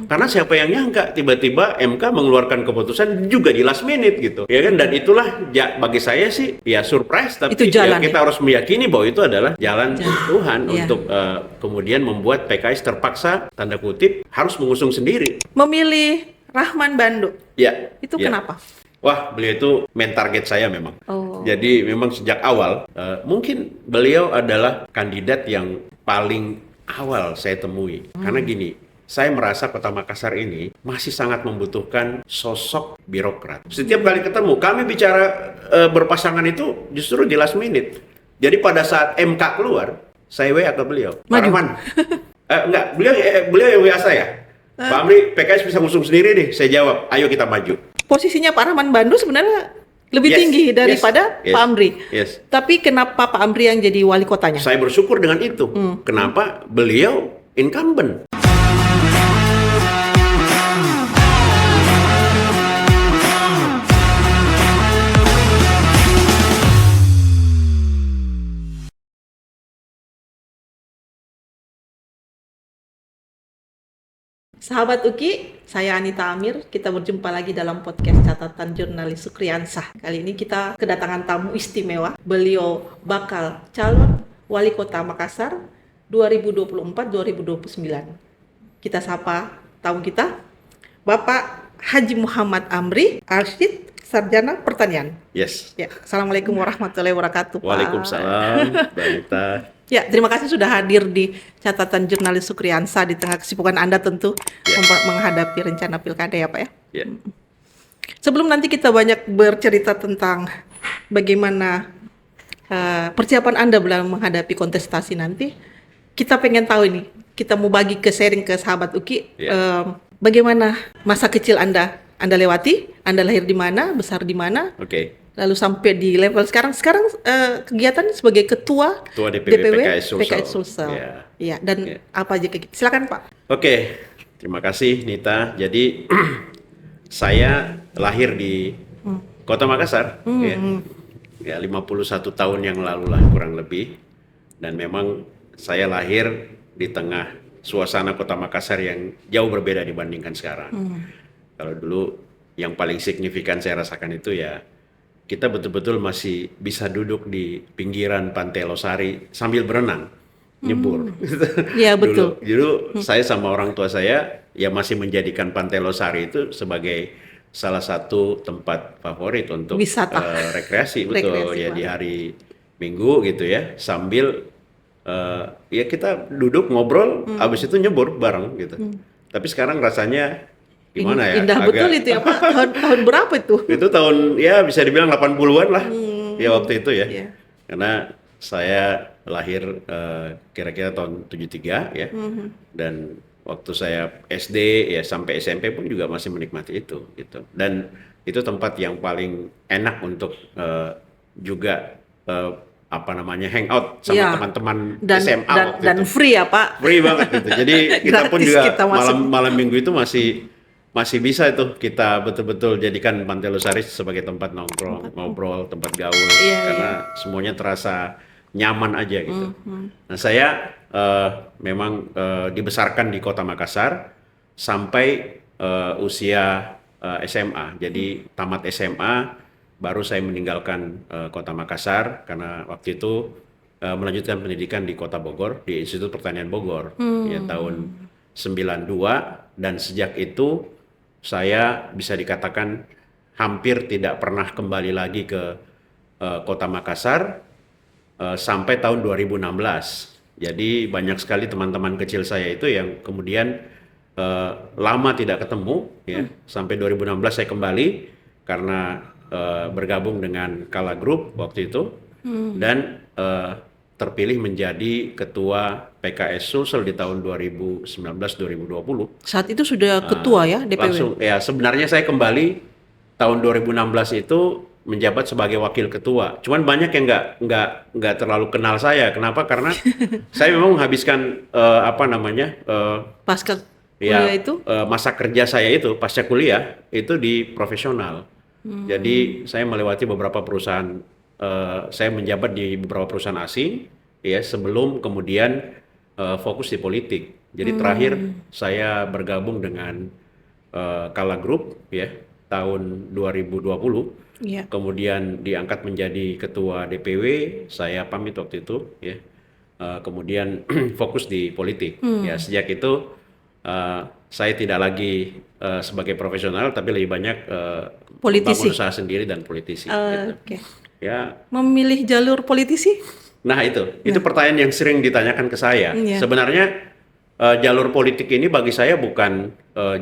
Karena siapa yang nyangka tiba-tiba MK mengeluarkan keputusan juga di last minute gitu, ya kan? Dan itulah bagi saya sih ya surprise, tapi Itu jalan, ya kita harus meyakini bahwa itu adalah jalan Tuhan Iya. untuk kemudian membuat PKS terpaksa tanda kutip harus mengusung sendiri. Memilih Rahman Bandu. Ya. Itu ya. kenapa? Wah, beliau itu main target saya memang. Oh. Jadi memang sejak awal mungkin beliau adalah kandidat yang paling awal saya temui. Karena gini, saya merasa Kota Makassar ini masih sangat membutuhkan sosok birokrat. Setiap kali ketemu, kami bicara berpasangan itu justru di last minute. Jadi pada saat MK keluar, saya WA ke beliau. Pak Rahman, enggak, beliau yang WA saya. Pak Amri, PKS bisa ngusung sendiri nih. Saya jawab, ayo kita maju. Posisinya Pak Rahman Bandu sebenarnya lebih tinggi daripada Pak Amri. Yes. Tapi kenapa Pak Amri yang jadi wali kotanya? Saya bersyukur dengan itu. Kenapa? Beliau incumbent. Sahabat UKI, saya Anita Amir. Kita berjumpa lagi dalam podcast Catatan Jurnalis Sukriansah. Kali ini kita kedatangan tamu istimewa. Beliau bakal calon wali kota Makassar 2024-2029. Kita sapa tamu kita, Bapak Haji Muhammad Amri, Arsyid, Sarjana Pertanian. Yes. Ya, Assalamualaikum warahmatullahi wabarakatuh, Pak. Waalaikumsalam, Mbak Anita. Ya, terima kasih sudah hadir di Catatan Jurnalis Sukriansah di tengah kesibukan Anda tentu menghadapi rencana pilkada ya Pak ya. Yeah. Sebelum nanti kita banyak bercerita tentang bagaimana persiapan Anda dalam menghadapi kontestasi nanti, kita pengen tahu ini, kita mau bagi sharing ke sahabat UKI, bagaimana masa kecil Anda lewati, Anda lahir di mana, besar di mana, lalu sampai di level sekarang kegiatan sebagai ketua DPW PKS Sulsel. Ya, dan apa aja silakan Pak. Oke, terima kasih Nita. Jadi saya lahir di Kota Makassar, ya 51 tahun yang lalu lah kurang lebih. Dan memang saya lahir di tengah suasana Kota Makassar yang jauh berbeda dibandingkan sekarang. Kalau dulu yang paling signifikan saya rasakan itu ya kita betul-betul masih bisa duduk di pinggiran Pantai Losari sambil berenang, nyebur. Iya betul. Dulu saya sama orang tua saya ya masih menjadikan Pantai Losari itu sebagai salah satu tempat favorit untuk wisata, rekreasi, betul ya di hari Minggu gitu ya, sambil ya kita duduk ngobrol, habis itu nyebur bareng gitu. Tapi sekarang rasanya gimana ya? Indah betul itu ya Pak. Tahun berapa itu? Itu tahun ya bisa dibilang 80-an lah. Ya waktu itu ya. Karena saya lahir kira-kira tahun 73 ya. Dan waktu saya SD ya sampai SMP pun juga masih menikmati itu gitu. Dan itu tempat yang paling enak untuk juga hangout sama teman-teman SMA waktu dan itu. Free ya Pak. Free banget gitu. Jadi kita pun juga malam Minggu itu masih bisa itu kita betul-betul jadikan Pantai Losari sebagai tempat nongkrong, ngobrol, tempat gaul, karena semuanya terasa nyaman aja gitu. Nah saya memang dibesarkan di Kota Makassar sampai usia SMA. Jadi tamat SMA baru saya meninggalkan Kota Makassar karena waktu itu melanjutkan pendidikan di Kota Bogor di Institut Pertanian Bogor ya tahun 92, dan sejak itu saya bisa dikatakan hampir tidak pernah kembali lagi ke Kota Makassar sampai tahun 2016. Jadi banyak sekali teman-teman kecil saya itu yang kemudian lama tidak ketemu ya. Sampai 2016 saya kembali karena bergabung dengan Kala Group waktu itu dan terpilih menjadi ketua PKS Sulsel di tahun 2019-2020. Saat itu sudah ketua ya DPW? Langsung ya, sebenarnya saya kembali tahun 2016 itu menjabat sebagai wakil ketua. Cuman banyak yang nggak terlalu kenal saya. Kenapa? Karena saya memang menghabiskan pasca kuliah itu masa kerja saya itu pasca kuliah itu di profesional. Jadi saya melewati beberapa perusahaan. Saya menjabat di beberapa perusahaan asing ya sebelum kemudian fokus di politik Jadi terakhir saya bergabung dengan Kala Group ya tahun 2020. Iya. Kemudian diangkat menjadi ketua DPW, saya pamit waktu itu ya. Kemudian fokus di politik. Ya sejak itu saya tidak lagi sebagai profesional, tapi lebih banyak Politisi. membangun usaha sendiri dan politisi. Gitu. Oke. Ya, Memilih jalur politisi? nah itu pertanyaan yang sering ditanyakan ke saya. Iya. Sebenarnya jalur politik ini bagi saya bukan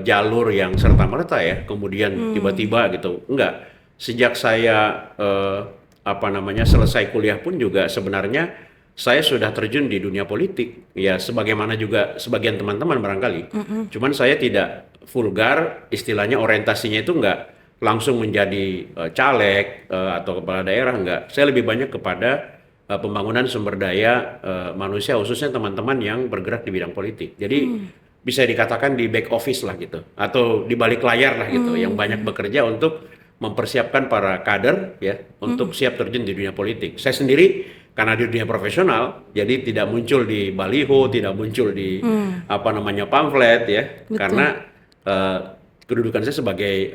jalur yang serta-merta ya, kemudian tiba-tiba gitu. Enggak. Sejak saya selesai kuliah pun juga sebenarnya saya sudah terjun di dunia politik. Ya sebagaimana juga sebagian teman-teman barangkali. Cuman saya tidak vulgar, istilahnya orientasinya itu enggak langsung menjadi caleg atau kepala daerah, enggak. Saya lebih banyak kepada pembangunan sumber daya manusia, khususnya teman-teman yang bergerak di bidang politik. Jadi bisa dikatakan di back office lah gitu, atau di balik layar lah gitu, yang banyak bekerja untuk mempersiapkan para kader ya untuk siap terjun di dunia politik. Saya sendiri karena di dunia profesional, jadi tidak muncul di baliho, tidak muncul di pamflet ya, Betul. karena kedudukan saya sebagai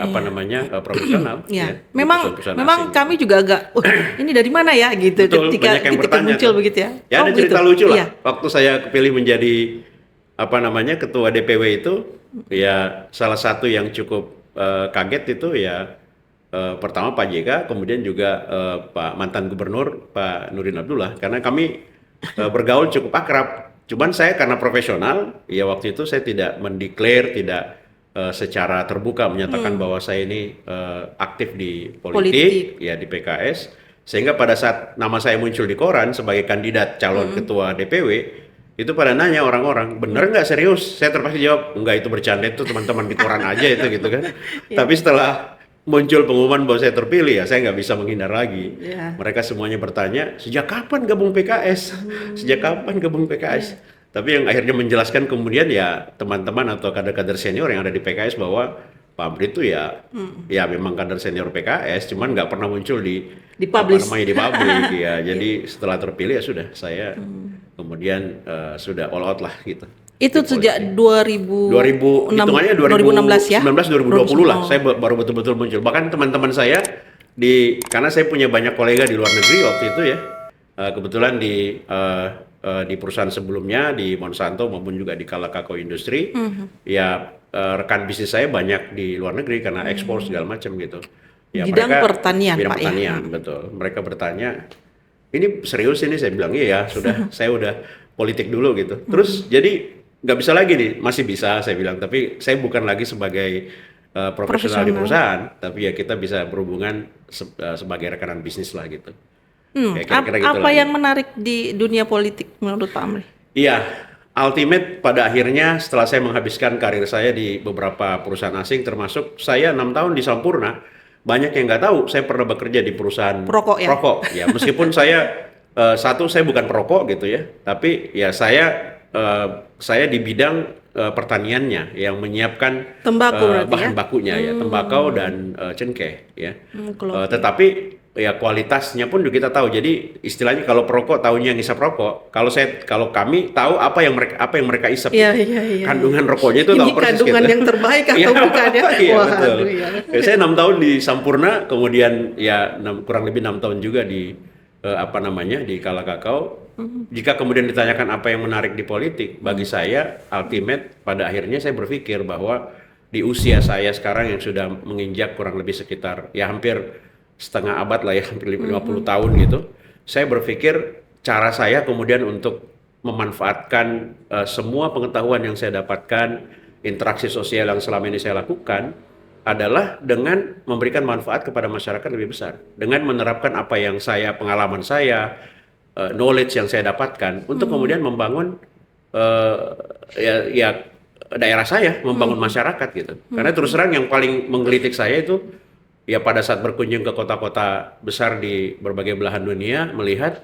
profesional. Ya, Ya, memang perusahaan asing. kami juga agak, ini dari mana ya gitu. Betul, ketika banyak yang bertanya muncul tuh. begitu ya. Ya ada cerita gitu. lucu lah. Iya. Waktu saya kepilih menjadi ketua DPW itu, ya salah satu yang cukup kaget itu ya pertama Pak JK, kemudian juga Pak mantan Gubernur Pak Nurdin Abdullah, karena kami bergaul cukup akrab. Cuman saya karena profesional, ya waktu itu saya tidak mendeklar, tidak secara terbuka menyatakan bahwa saya ini aktif di politik, ya di PKS, sehingga pada saat nama saya muncul di koran sebagai kandidat calon ketua DPW, itu pada nanya orang-orang, bener nggak serius? Saya terpaksa jawab, enggak, itu bercanda, itu teman-teman di koran aja itu gitu kan. Tapi setelah muncul pengumuman bahwa saya terpilih, ya saya nggak bisa menghindar lagi. Mereka semuanya bertanya, sejak kapan gabung PKS? Sejak kapan gabung PKS? Tapi yang akhirnya menjelaskan kemudian ya teman-teman atau kader-kader senior yang ada di PKS bahwa Pak Amri itu ya memang kader senior PKS, cuman nggak pernah muncul di publish. di publik ya. Jadi setelah terpilih ya sudah saya kemudian sudah all out lah gitu. Itu sejak 2016 hitungannya 2016 ya? 2020 lah. Saya baru betul-betul muncul. Bahkan teman-teman saya karena saya punya banyak kolega di luar negeri waktu itu ya. Kebetulan di perusahaan sebelumnya di Monsanto maupun juga di Kala Kakao Industri, ya rekan bisnis saya banyak di luar negeri karena ekspor segala macam gitu. Ya, bidang pertanian, bidang Pak pertanian, ya. Betul. Mereka bertanya, ini serius ini? Saya bilang iya sudah, saya udah politik dulu gitu. Terus jadi nggak bisa lagi nih, masih bisa saya bilang, tapi saya bukan lagi sebagai profesional di perusahaan, tapi ya kita bisa berhubungan sebagai rekanan bisnis lah gitu. Ya, kira-kira apa yang menarik di dunia politik menurut Pak Amri? Iya, ultimate pada akhirnya setelah saya menghabiskan karir saya di beberapa perusahaan asing, termasuk saya 6 tahun di Sampurna, banyak yang nggak tahu saya pernah bekerja di perusahaan rokok. Ya, meskipun saya saya bukan perokok gitu ya, tapi ya saya di bidang pertaniannya yang menyiapkan bahan bakunya ya, tembakau dan cengkeh ya. Tetapi ya kualitasnya pun juga kita tahu. Jadi istilahnya kalau perokok tahunya ngisap rokok, kalau kami tahu apa yang mereka isap. Kandungan rokoknya itu tahu persis. Kandungan yang terbaik atau bukan ya? Iya, betul. Saya 6 tahun di Sampurna, kemudian ya kurang lebih 6 tahun juga di di Kala Kakao. Jika kemudian ditanyakan apa yang menarik di politik, bagi saya ultimate pada akhirnya saya berpikir bahwa di usia saya sekarang yang sudah menginjak kurang lebih sekitar ya hampir setengah abad lah ya, hampir 50 tahun gitu, saya berpikir cara saya kemudian untuk memanfaatkan semua pengetahuan yang saya dapatkan, interaksi sosial yang selama ini saya lakukan adalah dengan memberikan manfaat kepada masyarakat lebih besar, dengan menerapkan apa yang pengalaman saya, knowledge yang saya dapatkan untuk kemudian membangun daerah saya, membangun masyarakat gitu. Karena terus terang yang paling menggelitik saya itu ya pada saat berkunjung ke kota-kota besar di berbagai belahan dunia, melihat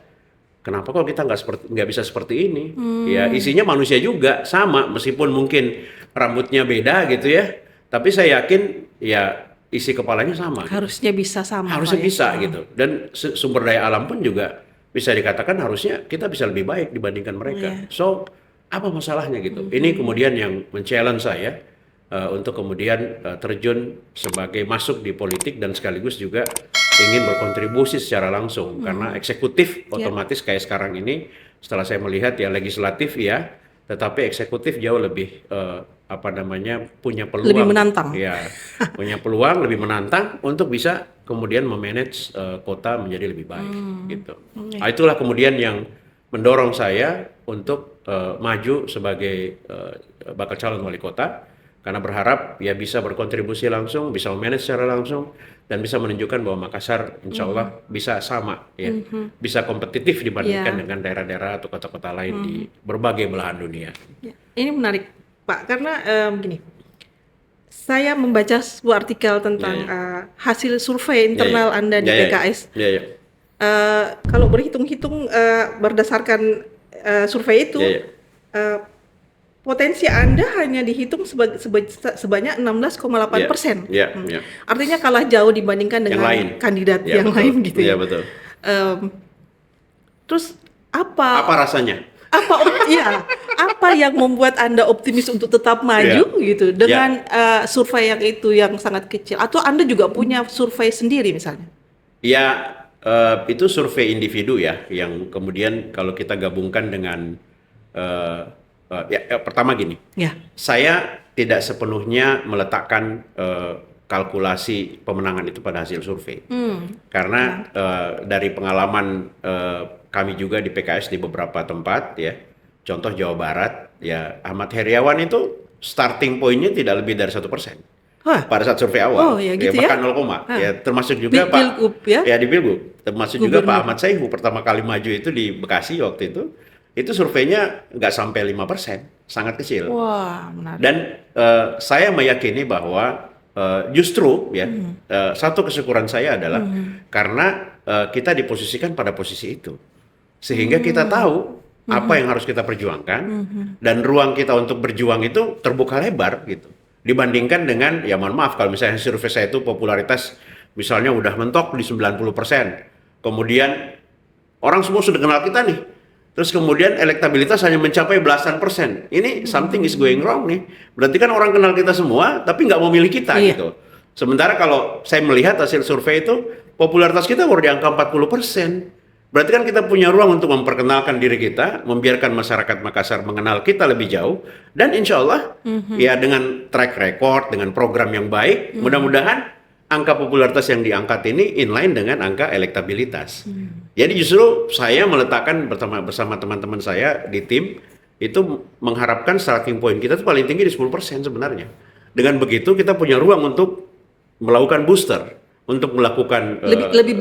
kenapa kok kita nggak bisa seperti ini. Ya isinya manusia juga sama, meskipun mungkin rambutnya beda gitu ya, tapi saya yakin ya isi kepalanya sama. Harusnya gitu. Bisa sama. Harusnya bisa gitu. Dan sumber daya alam pun juga bisa dikatakan harusnya kita bisa lebih baik dibandingkan mereka. So Apa masalahnya gitu? Ini kemudian yang men-challenge saya untuk kemudian terjun sebagai masuk di politik dan sekaligus juga ingin berkontribusi secara langsung karena eksekutif otomatis kayak sekarang ini setelah saya melihat ya legislatif ya, tetapi eksekutif jauh lebih punya peluang lebih menantang. Ya, punya peluang lebih menantang untuk bisa kemudian memanage kota menjadi lebih baik gitu. Nah, itulah kemudian yang mendorong saya untuk maju sebagai bakal calon wali kota karena berharap ya bisa berkontribusi langsung, bisa memanage secara langsung dan bisa menunjukkan bahwa Makassar insya Allah bisa sama ya, bisa kompetitif dibandingkan dengan daerah-daerah atau kota-kota lain di berbagai belahan dunia. Ya. Ini menarik Pak karena begini, saya membaca sebuah artikel tentang hasil survei internal Anda di PKS. Kalau berhitung-hitung berdasarkan survei itu, potensi Anda hanya dihitung sebanyak 16,8%. Artinya kalah jauh dibandingkan dengan kandidat yang lain gitu ya. Betul. Terus apa rasanya? Apa yang membuat Anda optimis untuk tetap maju gitu dengan survei yang itu yang sangat kecil? Atau Anda juga punya survei sendiri misalnya? Ya, itu survei individu ya, yang kemudian kalau kita gabungkan dengan pertama gini, saya tidak sepenuhnya meletakkan kalkulasi pemenangan itu pada hasil survei, karena dari pengalaman kami juga di PKS di beberapa tempat ya, contoh Jawa Barat ya, Ahmad Heriawan itu starting point-nya tidak lebih dari 1% pada saat survei awal, bahkan 0, ya termasuk juga Pak di Pilgub, termasuk juga Pak Ahmad Saihu pertama kali maju itu di Bekasi waktu itu surveinya nggak sampai 5%, sangat kecil. Wah, menarik. Dan saya meyakini bahwa justru ya satu kesyukuran saya adalah karena kita diposisikan pada posisi itu, sehingga kita tahu apa yang harus kita perjuangkan dan ruang kita untuk berjuang itu terbuka lebar gitu. Dibandingkan dengan ya mohon maaf kalau misalnya survei saya itu popularitas misalnya udah mentok di 90%, kemudian orang semua sudah kenal kita nih. Terus kemudian elektabilitas hanya mencapai belasan persen. Ini something is going wrong nih. Berarti kan orang kenal kita semua, tapi nggak mau milih kita gitu. Sementara kalau saya melihat hasil survei itu, popularitas kita baru di angka 40%. Berarti kan kita punya ruang untuk memperkenalkan diri kita, membiarkan masyarakat Makassar mengenal kita lebih jauh. Dan insya Allah, ya dengan track record, dengan program yang baik, mudah-mudahan angka popularitas yang diangkat ini inline dengan angka elektabilitas. Jadi justru saya meletakkan bersama teman-teman saya di tim itu mengharapkan starting point kita itu paling tinggi di 10% sebenarnya. Dengan begitu kita punya ruang untuk melakukan booster, untuk melakukan lebih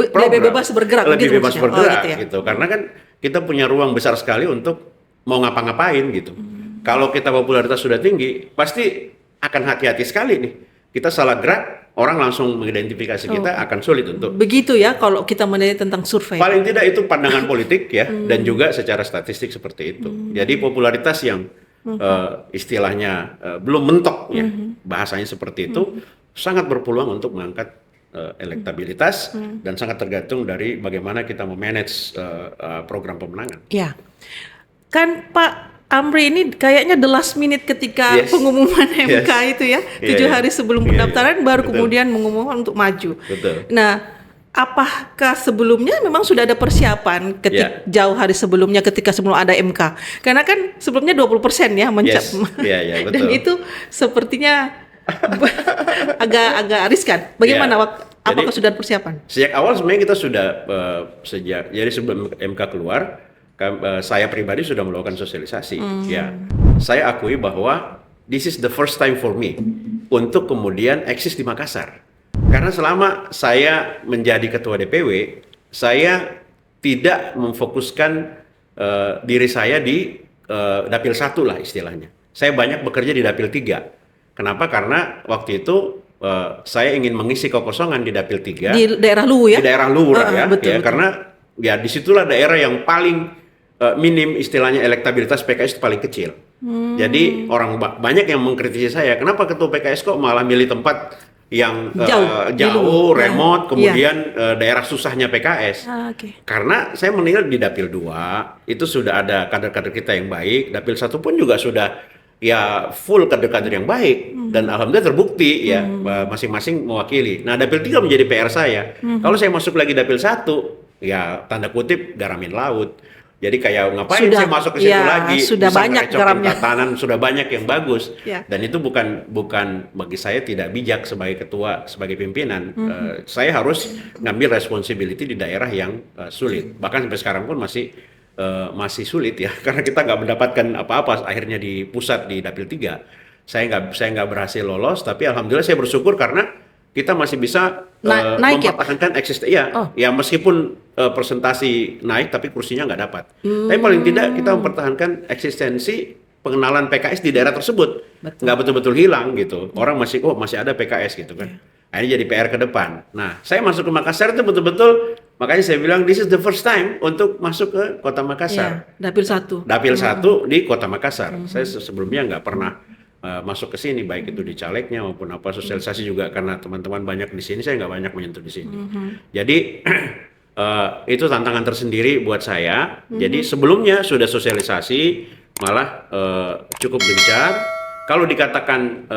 bebas bergerak, lebih bebas bergerak gitu. Karena kan kita punya ruang besar sekali untuk mau ngapa-ngapain gitu. Kalau kita popularitas sudah tinggi, pasti akan hati-hati sekali nih. Kita salah gerak, orang langsung mengidentifikasi kita, akan sulit untuk. Begitu ya kalau kita menilai tentang survei. Paling tidak itu pandangan politik ya, dan juga secara statistik seperti itu. Jadi popularitas yang istilahnya belum mentok ya, bahasanya seperti itu, sangat berpeluang untuk mengangkat elektabilitas dan sangat tergantung dari bagaimana kita memanage program pemenangan. Ya, kan Pak Amri ini kayaknya the last minute ketika pengumuman MK itu ya, 7 hari sebelum pendaftaran baru kemudian mengumumkan untuk maju. Nah, apakah sebelumnya memang sudah ada persiapan jauh hari sebelumnya ketika sebelum ada MK? Karena kan sebelumnya 20% ya betul. Dan itu sepertinya agak riskan. Bagaimana apakah sudah ada persiapan? Sejak awal sebenarnya kita sudah jadi sebelum MK keluar, saya pribadi sudah melakukan sosialisasi. Ya, saya akui bahwa this is the first time for me untuk kemudian eksis di Makassar. Karena selama saya menjadi ketua DPW, saya tidak memfokuskan diri saya di dapil 1 lah istilahnya. Saya banyak bekerja di dapil 3. Kenapa? Karena waktu itu saya ingin mengisi kekosongan di dapil 3 di daerah Luwu ya. Di daerah Luwu betul. Karena ya disitulah daerah yang paling minim istilahnya elektabilitas PKS itu paling kecil. Jadi orang banyak yang mengkritisi saya, kenapa ketua PKS kok malah milih tempat yang jauh, remote, kemudian daerah susahnya PKS. Karena saya menilai di Dapil 2 itu sudah ada kader-kader kita yang baik, Dapil 1 pun juga sudah ya full kader-kader yang baik, dan alhamdulillah terbukti ya masing-masing mewakili. Nah, Dapil 3 menjadi PR saya. Kalau saya masuk lagi Dapil 1, ya tanda kutip garamin laut. Jadi kayak ngapain saya masuk ke situ lagi? Sudah banyak garamnya. Tatanan sudah banyak yang bagus. Dan itu bukan bagi saya tidak bijak sebagai ketua, sebagai pimpinan. Saya harus ngambil responsibility di daerah yang sulit. Bahkan sampai sekarang pun masih sulit ya, karena kita nggak mendapatkan apa-apa akhirnya di pusat di Dapil 3. Saya nggak berhasil lolos, tapi alhamdulillah saya bersyukur karena kita masih bisa mempertahankan eksistensi. Ya meskipun presentasi naik tapi kursinya nggak dapat. Tapi paling tidak kita mempertahankan eksistensi pengenalan PKS di daerah tersebut. Nggak betul-betul hilang gitu. Orang masih ada PKS gitu kan. Ini jadi PR ke depan. Nah, saya masuk ke Makassar itu betul-betul, makanya saya bilang this is the first time untuk masuk ke Kota Makassar. Dapil 1. Dapil 1 di Kota Makassar. Saya sebelumnya nggak pernah masuk ke sini, baik itu di calegnya maupun sosialisasi juga, karena teman-teman banyak di sini, saya nggak banyak menyentuh di sini. Jadi itu tantangan tersendiri buat saya. Jadi sebelumnya sudah sosialisasi, malah cukup gencar. Kalau dikatakan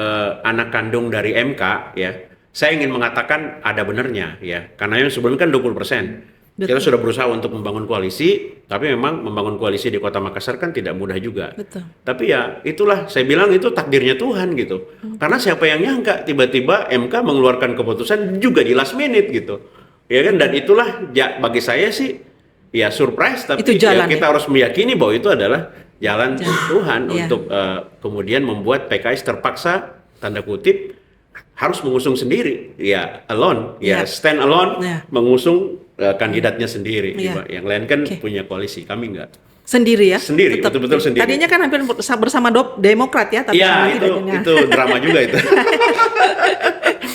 anak kandung dari MK, ya, saya ingin mengatakan ada benernya, ya, karena yang sebelumnya kan 20%. Kita sudah berusaha untuk membangun koalisi, tapi memang membangun koalisi di Kota Makassar kan tidak mudah juga. Tapi ya itulah, saya bilang itu takdirnya Tuhan gitu. Karena siapa yang nyangka tiba-tiba MK mengeluarkan keputusan juga di last minute gitu. Ya kan, dan itulah bagi saya sih ya surprise, tapi ya kita harus meyakini bahwa itu adalah jalan Tuhan untuk kemudian membuat PKS terpaksa tanda kutip harus mengusung sendiri, ya alone, ya stand alone, mengusung kandidatnya sendiri. Yang lain kan punya koalisi, kami enggak. Sendiri ya? Sendiri, betul-betul sendiri. Tadinya kan hampir bersama Demokrat ya, tapi itu drama juga itu.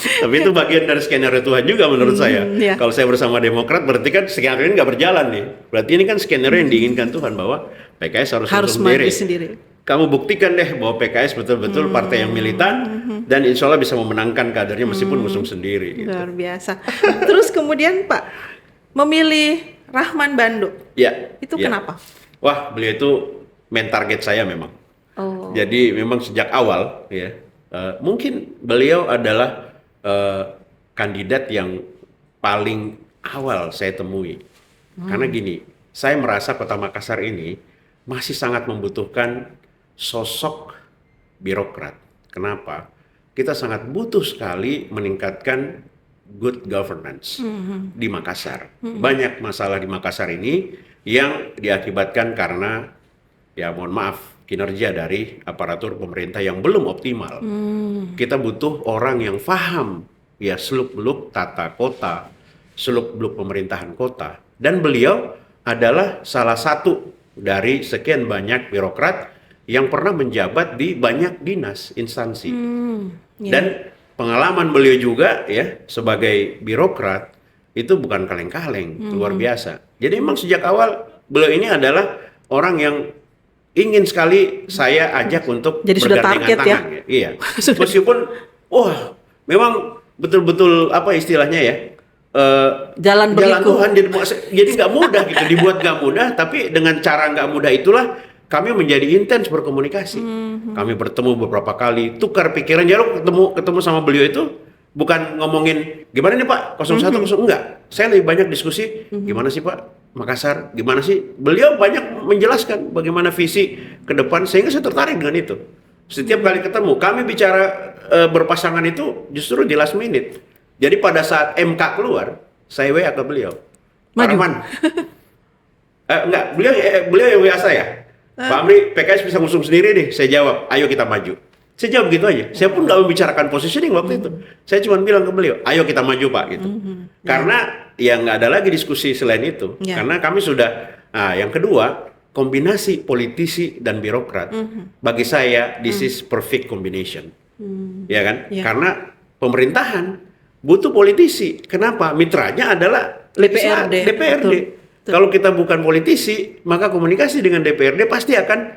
Tapi itu bagian dari skenario Tuhan juga menurut saya. Kalau saya bersama Demokrat, berarti kan skenario ini nggak berjalan nih. Berarti ini kan skenario yang diinginkan Tuhan, bahwa PKS harus sendiri. Kamu buktikan deh bahwa PKS betul-betul partai yang militan, dan insya Allah bisa memenangkan kadernya meskipun ngusung sendiri. Gitu. Luar biasa. Terus kemudian Pak memilih Rahman Bando. Itu kenapa? Wah, beliau itu main target saya memang. Jadi memang sejak awal ya, mungkin beliau adalah kandidat yang paling awal saya temui. Karena gini, saya merasa Kota Makassar ini masih sangat membutuhkan sosok birokrat. Kenapa? Kita sangat butuh sekali meningkatkan good governance di Makassar. Banyak masalah di Makassar ini yang diakibatkan karena, ya mohon maaf, kinerja dari aparatur pemerintah yang belum optimal. Kita butuh orang yang paham ya seluk-beluk tata kota, seluk-beluk pemerintahan kota. Dan beliau adalah salah satu dari sekian banyak birokrat yang pernah menjabat di banyak dinas, instansi. Dan pengalaman beliau juga ya sebagai birokrat itu bukan kaleng-kaleng, luar biasa. Jadi memang sejak awal beliau ini adalah orang yang ingin sekali saya ajak untuk bergandengan tangan. Ya? Iya. Meskipun memang betul-betul apa istilahnya ya, jalan Tuhan jadi nggak mudah gitu, dibuat nggak mudah, tapi dengan cara nggak mudah itulah kami menjadi intens berkomunikasi. Kami bertemu beberapa kali, tukar pikiran. Jadi ketemu sama beliau itu bukan ngomongin gimana nih Pak 01 enggak. Saya lebih banyak diskusi gimana sih Pak Makassar, gimana sih. Beliau banyak menjelaskan bagaimana visi ke depan, sehingga saya tertarik dengan itu. Setiap kali ketemu, kami bicara berpasangan itu justru di last minute. Jadi pada saat MK keluar, saya WA ke beliau. Pak Rahman. Enggak, beliau yang WA saya. Pak Amri, PKS bisa ngusung sendiri nih. Saya jawab, ayo kita maju. Saya jawab gitu aja. Saya pun nggak membicarakan positioning waktu itu. Saya cuma bilang ke beliau, ayo kita maju Pak gitu. Karena ya nggak ada lagi diskusi selain itu. Karena kami sudah, yang kedua, kombinasi politisi dan birokrat. Bagi saya, this is perfect combination. Ya kan? Karena pemerintahan butuh politisi. Kenapa? Mitranya adalah DPRD. Kalau kita bukan politisi, maka komunikasi dengan DPRD pasti akan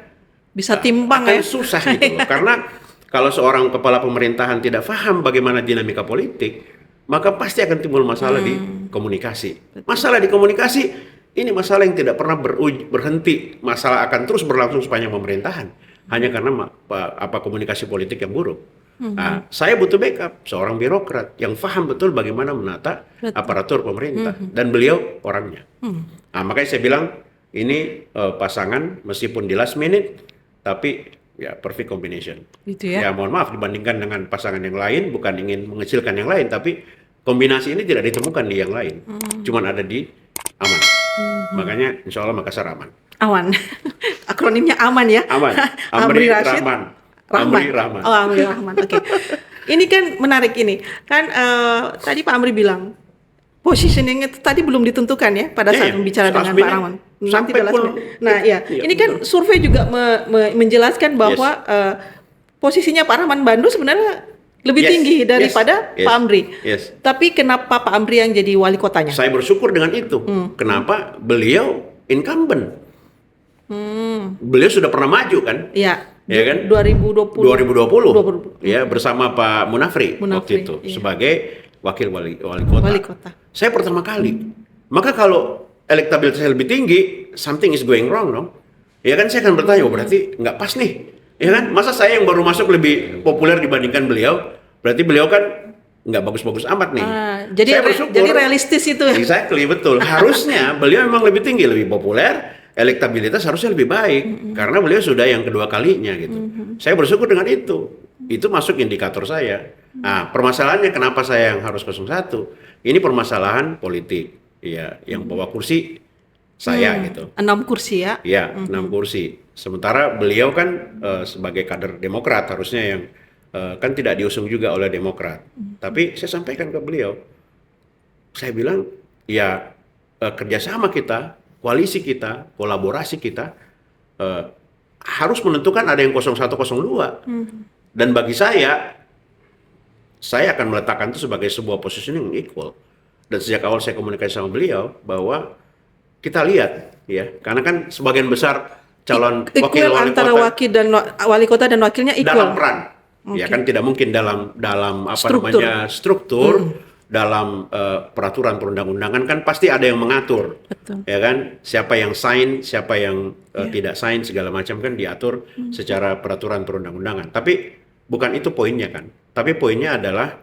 bisa timpang susah gitu loh. Karena kalau seorang kepala pemerintahan tidak paham bagaimana dinamika politik, maka pasti akan timbul masalah di komunikasi. Masalah di komunikasi ini masalah yang tidak pernah berhenti. Masalah akan terus berlangsung sepanjang pemerintahan. Hanya karena komunikasi politik yang buruk. Nah, saya butuh backup seorang birokrat yang paham betul bagaimana menata aparatur pemerintah, dan beliau orangnya. Nah, makanya saya bilang ini pasangan meskipun di last minute, tapi ya perfect combination. Gitu ya. Ya mohon maaf dibandingkan dengan pasangan yang lain, bukan ingin mengecilkan yang lain, tapi kombinasi ini tidak ditemukan di yang lain, cuman ada di Aman. Makanya insya Allah Makassar aman. Aman. Akronimnya aman ya. Aman. Amri Rahman. Amri Rahman. Oh, Amri Rahman. Oke. Ini kan menarik ini. Kan tadi Pak Amri bilang positioning itu tadi belum ditentukan ya pada saat bicara dengan Pak Rahman. Nanti nah, ya. Ini kan survei juga menjelaskan bahwa posisinya Pak Rahman Bandu sebenarnya lebih tinggi daripada Pak Amri. Tapi kenapa Pak Amri yang jadi wali kotanya? Saya bersyukur dengan itu. Kenapa? Beliau incumbent. Beliau sudah pernah maju kan? Iya. Ya kan? 2020. Ya, bersama Pak Munafri waktu itu sebagai wakil wali kota. Saya pertama kali. Maka kalau elektabilitasnya lebih tinggi, something is going wrong dong. Ya kan, saya akan bertanya, berarti nggak pas nih. Ya kan? Masa saya yang baru masuk lebih populer dibandingkan beliau? Berarti beliau kan nggak bagus-bagus amat nih. Jadi realistis itu. Exactly, betul. Harusnya beliau memang lebih tinggi, lebih populer. Elektabilitas harusnya lebih baik karena beliau sudah yang kedua kalinya gitu. Saya bersyukur dengan itu. Itu masuk indikator saya. Nah, permasalahannya kenapa saya yang harus 01? Ini permasalahan politik. Ya, yang bawa kursi saya gitu. 6 kursi ya? Iya, 6 kursi. Sementara beliau kan sebagai kader Demokrat harusnya yang kan tidak diusung juga oleh Demokrat. Tapi saya sampaikan ke beliau, saya bilang ya kerjasama kita, koalisi kita, kolaborasi kita harus menentukan ada yang 01, 02. Dan bagi saya akan meletakkan itu sebagai sebuah positioning yang equal. Dan sejak awal saya komunikasi sama beliau bahwa kita lihat ya, karena kan sebagian besar calon wakil wali antara kota, wali kota dan wakilnya equal dalam peran. Ya kan tidak mungkin dalam struktur. Dalam peraturan perundang-undangan kan pasti ada yang mengatur. Betul. Ya kan, siapa yang sign, siapa yang tidak sign, segala macam kan diatur secara peraturan perundang-undangan. Tapi bukan itu poinnya kan. Tapi poinnya adalah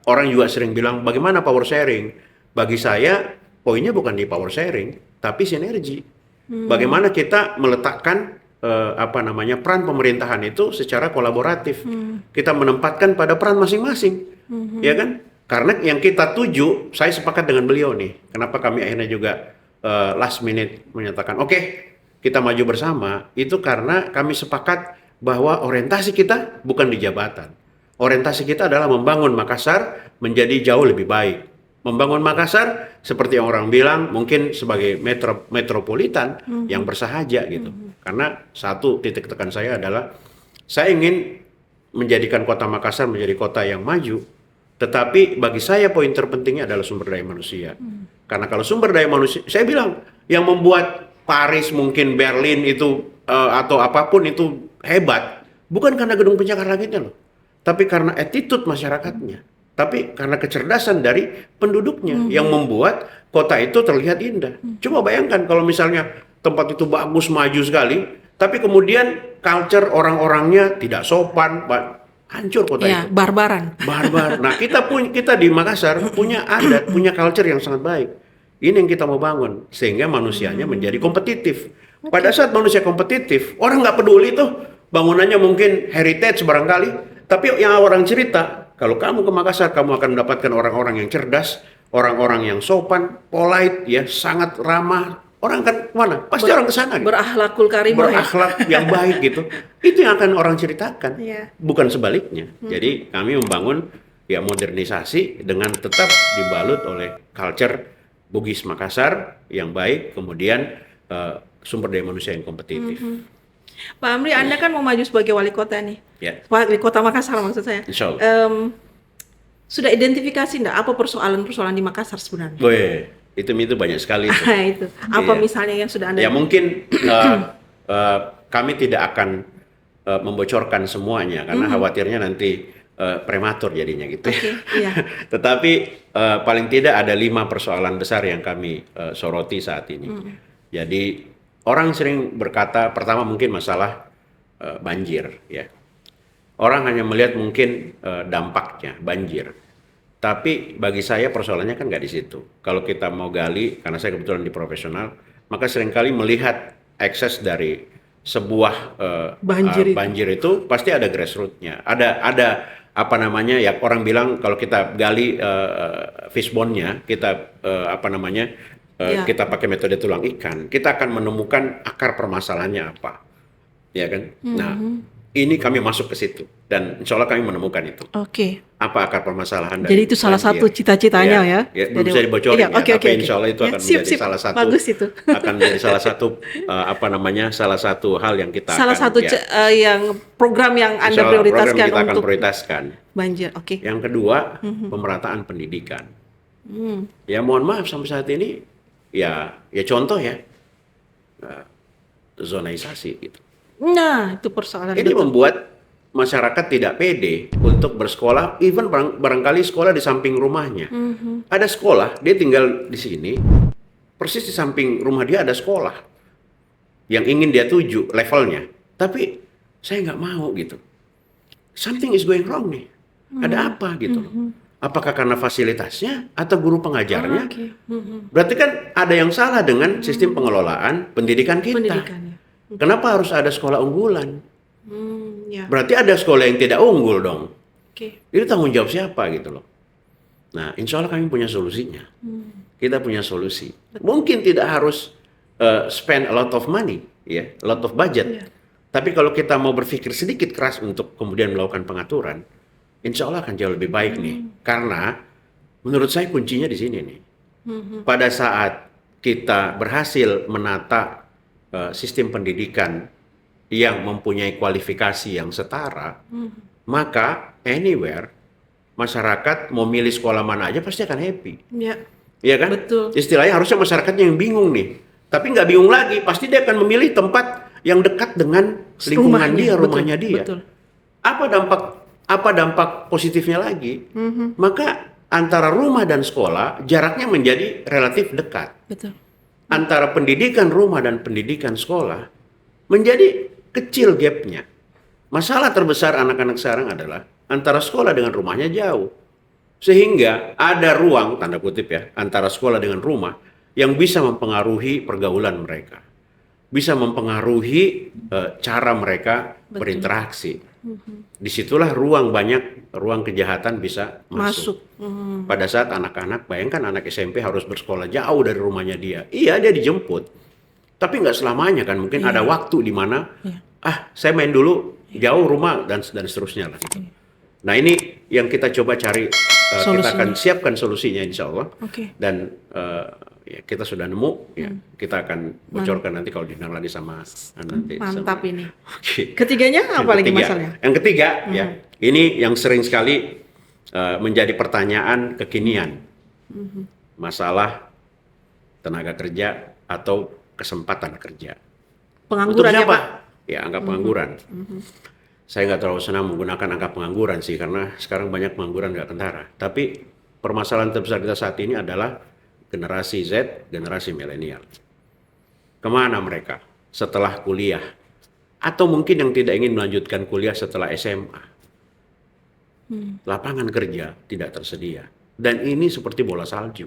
orang juga sering bilang bagaimana power sharing. Bagi saya poinnya bukan di power sharing, tapi sinergi. Bagaimana kita meletakkan peran pemerintahan itu secara kolaboratif. Kita menempatkan pada peran masing-masing. Ya kan? Karena yang kita tuju, saya sepakat dengan beliau nih. Kenapa kami akhirnya juga last minute menyatakan, oke, kita maju bersama. Itu karena kami sepakat bahwa orientasi kita bukan di jabatan. Orientasi kita adalah membangun Makassar menjadi jauh lebih baik. Membangun Makassar seperti yang orang bilang mungkin sebagai metropolitan yang bersahaja gitu. Karena satu titik tekan saya adalah saya ingin menjadikan kota Makassar menjadi kota yang maju. Tetapi bagi saya poin terpentingnya adalah sumber daya manusia. Karena kalau sumber daya manusia, saya bilang yang membuat Paris mungkin Berlin itu atau apapun itu hebat, bukan karena gedung pencakar langitnya loh, tapi karena attitude masyarakatnya, tapi karena kecerdasan dari penduduknya yang membuat kota itu terlihat indah. Coba bayangkan kalau misalnya tempat itu bagus, maju sekali, tapi kemudian culture orang-orangnya tidak sopan, hancur kota itu. Barbar. Nah, kita di Makassar punya adat, punya culture yang sangat baik. Ini yang kita mau bangun sehingga manusianya menjadi kompetitif. Pada saat manusia kompetitif, orang nggak peduli tuh bangunannya mungkin heritage barangkali, tapi yang orang cerita, kalau kamu ke Makassar kamu akan mendapatkan orang-orang yang cerdas, orang-orang yang sopan, polite, ya sangat ramah. Orang kan mana? Pasti orang ke sana. Gitu. Berakhlakul karimah. Berakhlak yang baik gitu. Itu yang akan orang ceritakan. Bukan sebaliknya. Jadi kami membangun ya modernisasi dengan tetap dibalut oleh culture Bugis Makassar yang baik, kemudian sumber daya manusia yang kompetitif. Pak Amri, Anda kan mau maju sebagai wali kota nih. Wali kota Makassar maksud saya. Insya Allah. Sudah identifikasi enggak apa persoalan-persoalan di Makassar sebenarnya? Itu banyak sekali itu. Apa misalnya yang sudah Anda? Ya mungkin kami tidak akan membocorkan semuanya karena khawatirnya nanti prematur jadinya gitu. Iya. Tetapi paling tidak ada 5 persoalan besar yang kami soroti saat ini. Jadi orang sering berkata, pertama mungkin masalah banjir, ya. Orang hanya melihat mungkin dampaknya banjir. Tapi bagi saya persoalannya kan nggak di situ. Kalau kita mau gali, karena saya kebetulan di profesional, maka seringkali melihat ekses dari sebuah banjir itu pasti ada grassroots-nya. Ada apa namanya ya, orang bilang kalau kita gali fishbone-nya, kita kita pakai metode tulang ikan, kita akan menemukan akar permasalahannya apa. Ya kan? Nah, ini kami masuk ke situ dan insya Allah kami menemukan itu. Oke. Apa akar permasalahan dari Jadi itu salah satu cita-citanya ya. Belum bisa dibocorin ya. Tapi insya Allah itu akan menjadi salah satu. Bagus itu. Akan menjadi salah satu salah satu hal yang kita salah akan, satu yang program yang Anda prioritaskan kita akan untuk prioritaskan. Banjir. Oke. Yang kedua, pemerataan pendidikan. Ya mohon maaf sampai saat ini ya contoh ya zonaisasi gitu. Nah, itu persoalan. Ini membuat masyarakat tidak pede untuk bersekolah, even barangkali sekolah di samping rumahnya. Ada sekolah, dia tinggal di sini, persis di samping rumah dia ada sekolah yang ingin dia tuju levelnya. Tapi saya nggak mau gitu. Something is going wrong nih. Ada apa gitu loh. Apakah karena fasilitasnya atau guru pengajarnya? Berarti kan ada yang salah dengan sistem pengelolaan pendidikan kita. Kenapa harus ada sekolah unggulan? Ya. Berarti ada sekolah yang tidak unggul dong. Oke. Itu tanggung jawab siapa gitu loh. Nah, insya Allah kami punya solusinya. Kita punya solusi. Mungkin tidak harus spend a lot of money, ya, a lot of budget. Tapi kalau kita mau berpikir sedikit keras untuk kemudian melakukan pengaturan, insya Allah akan jauh lebih baik nih. Karena menurut saya kuncinya di sini nih. Pada saat kita berhasil menata sistem pendidikan yang mempunyai kualifikasi yang setara, maka anywhere masyarakat mau milih sekolah mana aja pasti akan happy. Iya kan? Betul. Istilahnya harusnya masyarakatnya yang bingung nih. Tapi nggak bingung lagi, pasti dia akan memilih tempat yang dekat dengan lingkungan rumahnya dia. Betul. Apa dampak positifnya lagi? Maka antara rumah dan sekolah jaraknya menjadi relatif dekat. Betul. Antara pendidikan rumah dan pendidikan sekolah menjadi kecil gapnya. Masalah terbesar anak-anak sekarang adalah antara sekolah dengan rumahnya jauh. Sehingga ada ruang, tanda kutip ya, antara sekolah dengan rumah yang bisa mempengaruhi pergaulan mereka. Bisa mempengaruhi cara mereka berinteraksi. Disitulah ruang kejahatan bisa masuk. Pada saat anak-anak, bayangkan anak SMP harus bersekolah jauh dari rumahnya dia. Iya, dia dijemput. Tapi nggak selamanya kan, mungkin ada waktu di mana, saya main dulu jauh rumah dan seterusnya lah. Gitu. Nah ini yang kita coba cari, kita akan siapkan solusinya insya Allah. Dan kita sudah nemu, ya, kita akan bocorkan nanti kalau didengar lagi sama nanti. Mantap ini. Ketiganya apa lagi masalahnya? Yang ketiga, ya, ini yang sering sekali menjadi pertanyaan kekinian, masalah tenaga kerja atau kesempatan kerja. Pengangguran ya Pak? Ya, angka pengangguran. Saya nggak terlalu senang menggunakan angka pengangguran sih, karena sekarang banyak pengangguran nggak kentara. Tapi permasalahan terbesar kita saat ini adalah generasi Z, generasi milenial. Kemana mereka setelah kuliah? Atau mungkin yang tidak ingin melanjutkan kuliah setelah SMA. Lapangan kerja tidak tersedia. Dan ini seperti bola salju.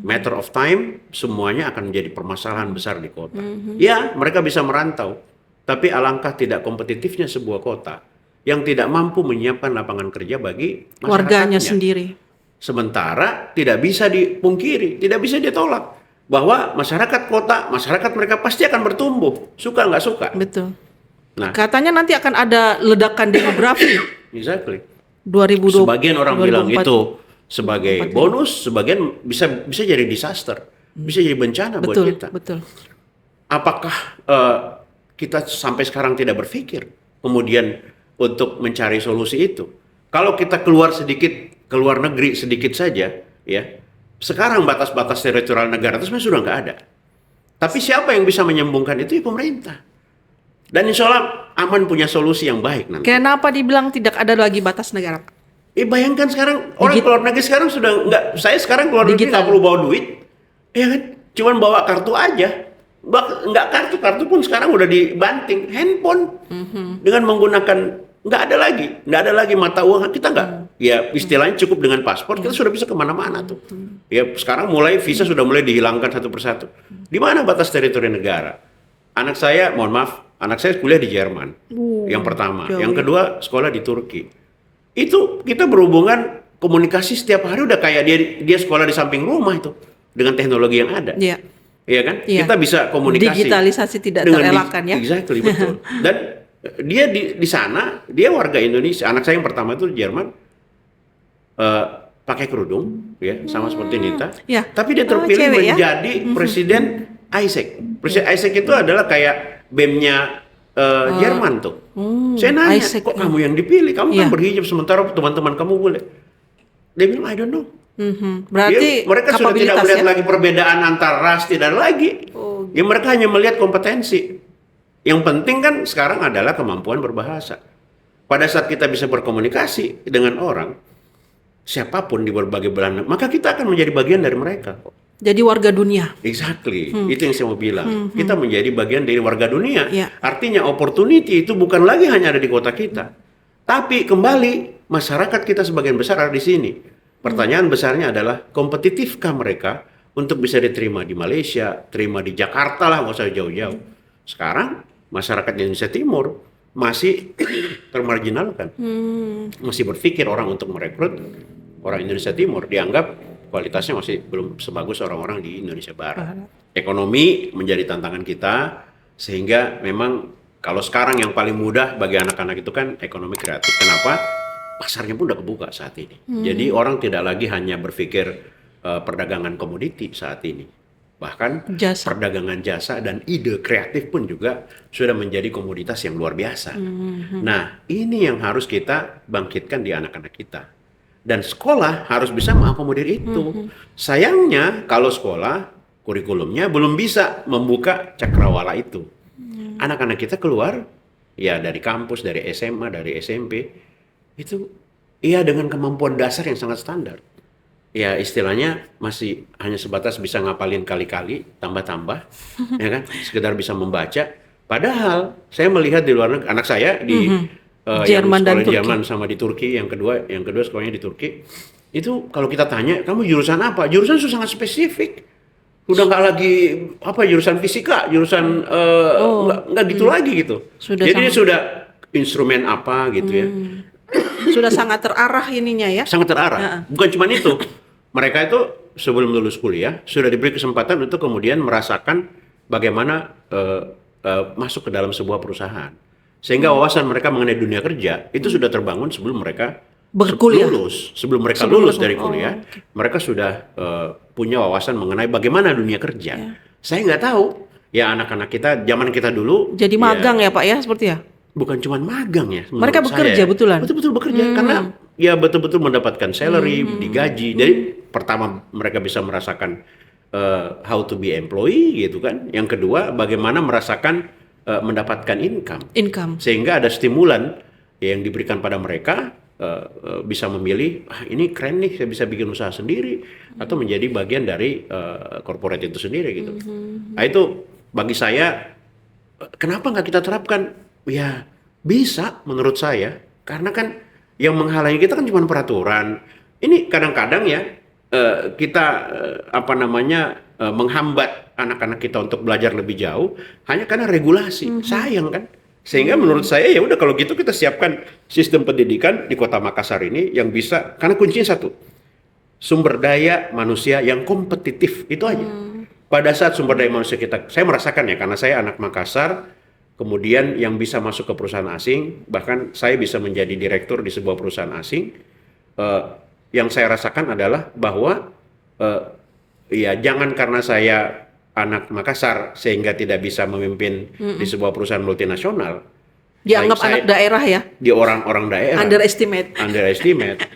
Matter of time, semuanya akan menjadi permasalahan besar di kota. Ya, mereka bisa merantau. Tapi alangkah tidak kompetitifnya sebuah kota yang tidak mampu menyiapkan lapangan kerja bagi warganya sendiri. Sementara tidak bisa dipungkiri, tidak bisa ditolak bahwa masyarakat kota, masyarakat mereka pasti akan bertumbuh, suka nggak suka. Betul. Nah, katanya nanti akan ada ledakan demografi. Exactly. 2020. Sebagian orang bilang itu sebagai bonus, sebagian bisa jadi disaster, bisa jadi bencana buat kita. Betul. Apakah kita sampai sekarang tidak berpikir kemudian untuk mencari solusi itu? Kalau kita keluar negeri sedikit saja, ya. Sekarang batas-batas teritorial negara itu sebenarnya sudah nggak ada. Tapi siapa yang bisa menyambungkan itu? Ya pemerintah. Dan insya Allah aman punya solusi yang baik nanti. Kenapa dibilang tidak ada lagi batas negara? Bayangkan sekarang orang keluar negeri sekarang sudah nggak, saya sekarang keluar negeri nggak perlu bawa duit, ya kan? Cuman bawa kartu aja. Nggak kartu pun sekarang udah dibanting, handphone dengan menggunakan, nggak ada lagi mata uang, kita nggak, ya istilahnya cukup dengan paspor kita sudah bisa kemana-mana tuh. Ya sekarang mulai visa sudah mulai dihilangkan satu persatu. Di mana batas teritori negara? Anak saya, mohon maaf, anak saya kuliah di Jerman, yang pertama, yang kedua sekolah di Turki. Itu kita berhubungan komunikasi setiap hari udah kayak dia sekolah di samping rumah itu dengan teknologi yang ada. Iya. Iya kan? Iya. Kita bisa komunikasi. Digitalisasi tidak terelakkan ya. Exactly, betul. Dan dia di sana, dia warga Indonesia. Anak saya yang pertama itu di Jerman pakai kerudung ya, sama seperti Nita. Ya. Tapi dia terpilih cewek, menjadi presiden ISEC. Presiden ISEC itu adalah kayak BEM-nya Jerman tuh. Saya nanya, kok kamu yang dipilih? Kamu kan berhijab sementara teman-teman kamu boleh. Dia bilang, I don't know. Berarti mereka sudah tidak melihat lagi perbedaan antar ras, tidak lagi. Ya mereka hanya melihat kompetensi. Yang penting kan sekarang adalah kemampuan berbahasa. Pada saat kita bisa berkomunikasi dengan orang, siapapun di berbagai belahan, maka kita akan menjadi bagian dari mereka. Jadi warga dunia. Exactly, itu yang saya mau bilang. Kita menjadi bagian dari warga dunia. Artinya opportunity itu bukan lagi hanya ada di kota kita, tapi kembali masyarakat kita sebagian besar ada di sini. Pertanyaan besarnya adalah kompetitifkah mereka untuk bisa diterima di Malaysia, terima di Jakarta lah, nggak usah jauh-jauh. Sekarang masyarakat Indonesia Timur masih termarginalkan, masih berpikir orang untuk merekrut orang Indonesia Timur dianggap kualitasnya masih belum sebagus orang-orang di Indonesia Barat. Ekonomi menjadi tantangan kita, sehingga memang kalau sekarang yang paling mudah bagi anak-anak itu kan ekonomi kreatif. Kenapa? Pasarnya pun udah kebuka saat ini. Jadi orang tidak lagi hanya berpikir perdagangan komoditi saat ini. Bahkan perdagangan jasa dan ide kreatif pun juga sudah menjadi komoditas yang luar biasa. Nah, ini yang harus kita bangkitkan di anak-anak kita. Dan sekolah harus bisa mengakomodir itu. Sayangnya kalau sekolah kurikulumnya belum bisa membuka cakrawala itu. Anak-anak kita keluar ya dari kampus, dari SMA, dari SMP itu ya dengan kemampuan dasar yang sangat standar. Ya istilahnya masih hanya sebatas bisa ngapalin kali-kali, tambah-tambah, ya kan? Sekedar bisa membaca. Padahal saya melihat di luar negeri, anak saya di Jerman dan Turki. Jerman sama di Turki, yang kedua sekolahnya di Turki. Itu kalau kita tanya, kamu jurusan apa? Jurusan sangat spesifik. Udah nggak lagi jurusan fisika, jurusan nggak gitu lagi gitu. Jadi sudah instrumen apa gitu ya. Sudah sangat terarah ininya ya. Sangat terarah. Bukan cuma itu. Mereka itu sebelum lulus kuliah sudah diberi kesempatan untuk kemudian merasakan bagaimana masuk ke dalam sebuah perusahaan. Sehingga wawasan mereka mengenai dunia kerja itu sudah terbangun sebelum mereka lulus. Sebelum mereka lulus dari kuliah, mereka sudah punya wawasan mengenai bagaimana dunia kerja. Saya nggak tahu. Ya anak-anak kita, zaman kita dulu. Jadi magang ya Pak ya, seperti ya? Bukan cuma magang ya. Mereka bekerja betulan? Betul-betul bekerja. Karena ya betul-betul mendapatkan salary, digaji. Jadi pertama mereka bisa merasakan how to be employee gitu kan. Yang kedua bagaimana merasakan mendapatkan income. Sehingga ada stimulan yang diberikan pada mereka bisa memilih, ini keren nih saya bisa bikin usaha sendiri atau menjadi bagian dari corporate itu sendiri gitu. Nah itu bagi saya kenapa nggak kita terapkan? Ya bisa menurut saya, karena kan yang menghalangi kita kan cuma peraturan. Ini kadang-kadang ya kita menghambat anak-anak kita untuk belajar lebih jauh hanya karena regulasi. Sayang kan? Sehingga menurut saya ya udah kalau gitu kita siapkan sistem pendidikan di Kota Makassar ini yang bisa, karena kuncinya satu, sumber daya manusia yang kompetitif itu aja. Pada saat sumber daya manusia kita, saya merasakan ya karena saya anak Makassar, kemudian yang bisa masuk ke perusahaan asing, bahkan saya bisa menjadi direktur di sebuah perusahaan asing. Yang saya rasakan adalah bahwa ya jangan karena saya anak Makassar sehingga tidak bisa memimpin di sebuah perusahaan multinasional. Dianggap anak daerah ya? Di orang-orang daerah. Underestimate.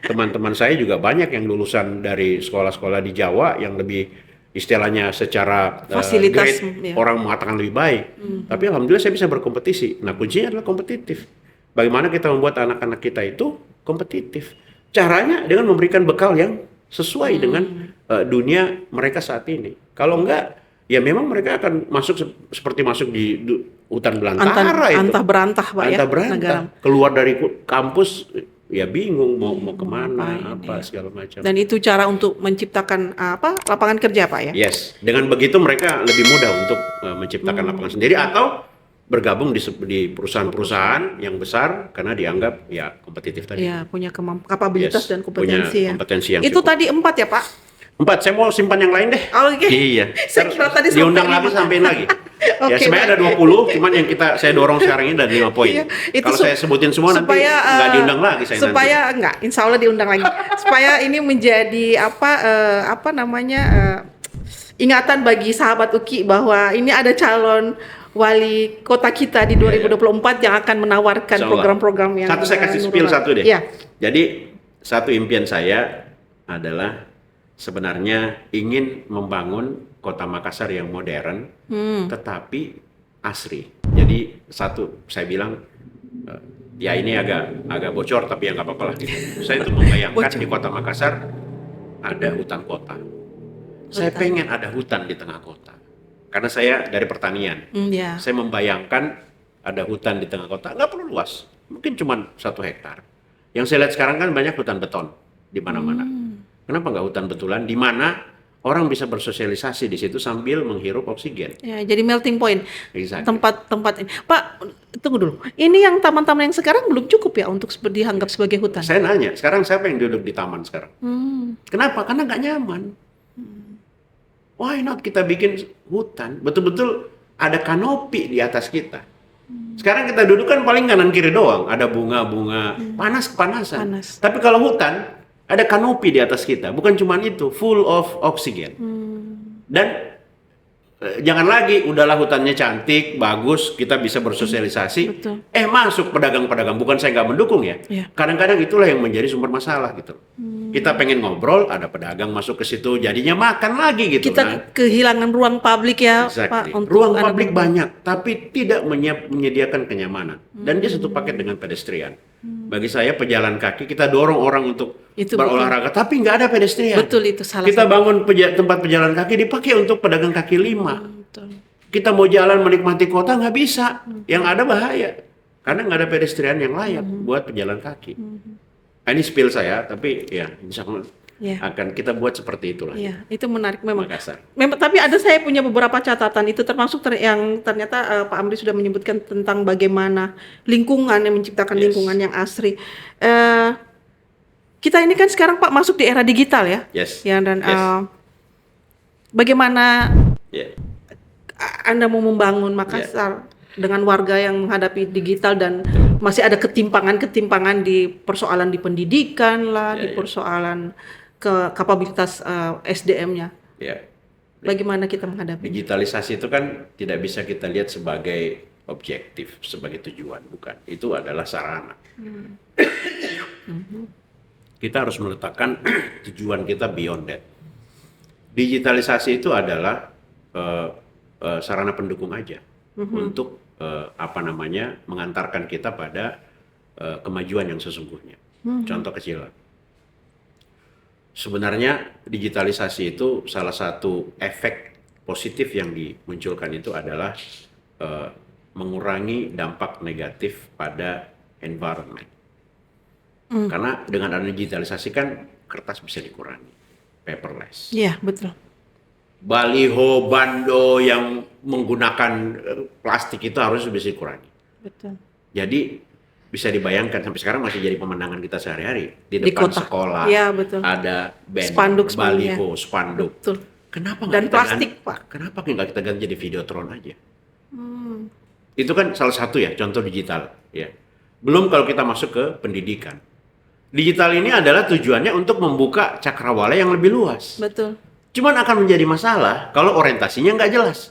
Teman-teman saya juga banyak yang lulusan dari sekolah-sekolah di Jawa yang lebih istilahnya secara fasilitas grade orang mengatakan lebih baik. Tapi alhamdulillah saya bisa berkompetisi. Nah, kuncinya adalah kompetitif. Bagaimana kita membuat anak-anak kita itu kompetitif? Caranya dengan memberikan bekal yang sesuai dengan dunia mereka saat ini. Kalau enggak, ya memang mereka akan seperti masuk di hutan belantara itu. Antah berantah, Pak, antah ya. berantah. Negara. Keluar dari kampus, ya bingung mau kemana, apa segala macam. Dan itu cara untuk menciptakan lapangan kerja, Pak, ya? Yes, dengan begitu mereka lebih mudah untuk menciptakan lapangan sendiri atau bergabung di perusahaan-perusahaan yang besar karena dianggap ya kompetitif tadi. Ya, punya kapabilitas dan kompetensi, punya kompetensi yang itu cukup. tadi 4 ya, Pak? 4, saya mau simpan yang lain deh. Oke. Iya. Saya kira tadi diundang sampai lagi, sampein lagi. Oke, Ya sebenarnya ada 20, cuman yang saya dorong sekarang ini ada 5 poin. Iya, itu kalau saya sebutin semua nanti nggak diundang lagi saya supaya nanti. Enggak, insya Allah diundang lagi. Supaya ini menjadi ingatan bagi sahabat UKI bahwa ini ada calon wali kota kita di 2024 yang akan menawarkan program-program yang saya kasih spill satu deh. Ya. Jadi satu impian saya adalah sebenarnya ingin membangun kota Makassar yang modern, tetapi asri. Jadi satu, saya bilang ya ini agak bocor tapi ya nggak apa-apa lah gitu. Saya itu membayangkan di kota Makassar ada hutan kota. Saya pengen ada hutan di tengah kota. Karena saya dari pertanian, saya membayangkan ada hutan di tengah kota, nggak perlu luas, mungkin cuma 1 hektar. Yang saya lihat sekarang kan banyak hutan beton di mana-mana. Kenapa nggak hutan betulan di mana orang bisa bersosialisasi di situ sambil menghirup oksigen? Ya, jadi melting point. Exactly. Tempat ini. Pak, tunggu dulu. Ini yang taman-taman yang sekarang belum cukup ya untuk dianggap sebagai hutan? Saya nanya, sekarang siapa yang duduk di taman sekarang? Kenapa? Karena nggak nyaman. Why not kita bikin hutan, betul-betul ada kanopi di atas kita. Sekarang kita duduk kan paling kanan kiri doang, ada bunga-bunga, kepanasan. Tapi kalau hutan, ada kanopi di atas kita, bukan cuma itu, full of oksigen. Dan jangan lagi, udahlah hutannya cantik, bagus, kita bisa bersosialisasi. Betul. Masuk pedagang-pedagang, bukan saya nggak mendukung ya. Kadang-kadang itulah yang menjadi sumber masalah gitu. Kita pengen ngobrol, ada pedagang masuk ke situ, jadinya makan lagi gitu. Kita kehilangan ruang publik ya, exactly. Pak. Untuk ruang publik banyak, tapi tidak menyediakan kenyamanan. Dan dia satu paket dengan pedestrian. Bagi saya pejalan kaki, kita dorong orang untuk berolahraga, tapi nggak ada pedestrian. Betul, itu salah. Kita bangun tempat pejalan kaki dipakai untuk pedagang kaki 5. Betul. Kita mau jalan menikmati kota nggak bisa, yang ada bahaya. Karena nggak ada pedestrian yang layak buat pejalan kaki. Ini spill saya, tapi ya insya Allah akan kita buat seperti itulah. Iya, itu menarik memang. Makassar. Tapi saya punya beberapa catatan itu termasuk yang ternyata Pak Amri sudah menyebutkan tentang bagaimana lingkungan yang menciptakan lingkungan yang asri. Kita ini kan sekarang Pak masuk di era digital ya. Yes. Ya dan bagaimana Anda mau membangun Makassar dengan warga yang menghadapi digital dan masih ada ketimpangan di persoalan di pendidikan lah, di persoalan kapabilitas SDM-nya. Bagaimana kita menghadapi? Digitalisasi itu kan tidak bisa kita lihat sebagai objektif, sebagai tujuan, bukan. Itu adalah sarana. Kita harus meletakkan tujuan kita beyond that. Digitalisasi itu adalah sarana pendukung aja untuk mengantarkan kita pada kemajuan yang sesungguhnya. Contoh kecil. Sebenarnya digitalisasi itu salah satu efek positif yang dimunculkan itu adalah mengurangi dampak negatif pada environment. Karena dengan adanya digitalisasi kan kertas bisa dikurangi, paperless. Iya, betul. Baliho, bando yang menggunakan plastik itu harus bisa dikurangi. Betul. Jadi bisa dibayangkan sampai sekarang masih jadi pemandangan kita sehari-hari di depan kota. sekolah. Ya, betul. Ada band, Spanduk, baliho, spanduk. Betul. Kenapa Dan plastik, Pak. Kenapa nggak kita ganti jadi videotron aja? Itu kan salah satu ya contoh digital. Ya. Belum kalau kita masuk ke pendidikan. Digital ini adalah tujuannya untuk membuka cakrawala yang lebih luas. Betul. Cuman akan menjadi masalah kalau orientasinya nggak jelas.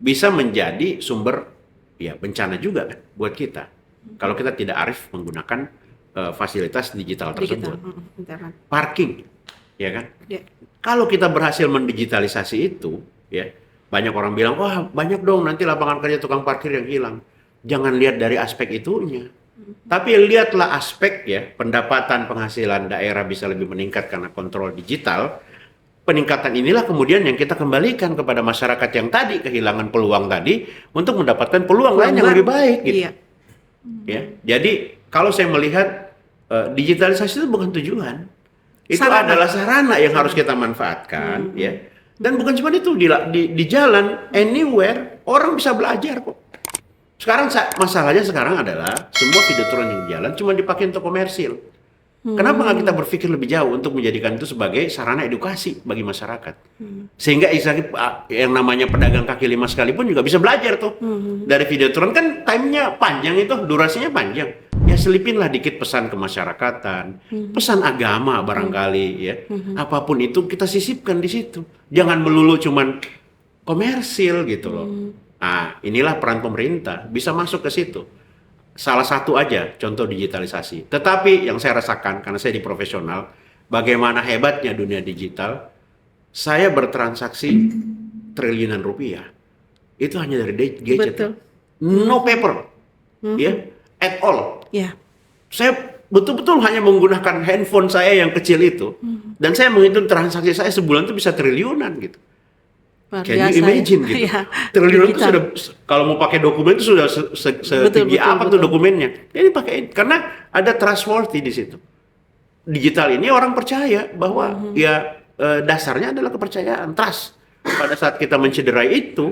Bisa menjadi sumber bencana juga kan buat kita. Kalau kita tidak arif menggunakan fasilitas digital tersebut. Internet. Parking, ya kan? Kalau kita berhasil mendigitalisasi itu, ya, banyak orang bilang, wah banyak dong nanti lapangan kerja tukang parkir yang hilang. Jangan lihat dari aspek itunya. Tapi lihatlah aspek ya, pendapatan penghasilan daerah bisa lebih meningkat karena kontrol digital. Peningkatan inilah kemudian yang kita kembalikan kepada masyarakat yang tadi kehilangan peluang tadi untuk mendapatkan peluang lain yang lebih baik gitu. Iya. Ya. Jadi kalau saya melihat digitalisasi itu bukan tujuan. Itu adalah sarana yang harus kita manfaatkan ya. Dan bukan cuma itu di jalan anywhere orang bisa belajar kok. Sekarang masalahnya sekarang adalah semua videotron yang di jalan cuma dipakai untuk komersil. Kenapa nggak kita berpikir lebih jauh untuk menjadikan itu sebagai sarana edukasi bagi masyarakat? Sehingga yang namanya pedagang kaki lima sekalipun juga bisa belajar tuh. Dari videotron kan time-nya panjang itu, durasinya panjang. Ya selipinlah dikit pesan kemasyarakatan, pesan agama barangkali ya. Apapun itu kita sisipkan di situ. Jangan melulu cuman komersil gitu loh. Nah, inilah peran pemerintah bisa masuk ke situ. Salah satu aja contoh digitalisasi. Tetapi yang saya rasakan karena saya di profesional, bagaimana hebatnya dunia digital, saya bertransaksi triliunan rupiah. Itu hanya dari gadget. Betul. No paper. Ya, at all. Ya. Saya betul-betul hanya menggunakan handphone saya yang kecil itu dan saya menghitung transaksi saya sebulan itu bisa triliunan gitu. Can you imagine gitu? Ya, triliunan itu sudah, kalau mau pakai dokumen itu sudah setinggi apa tuh dokumennya? Jadi pakai, karena ada trustworthy di situ. Digital ini orang percaya bahwa ya dasarnya adalah kepercayaan, trust. Pada saat kita mencederai itu,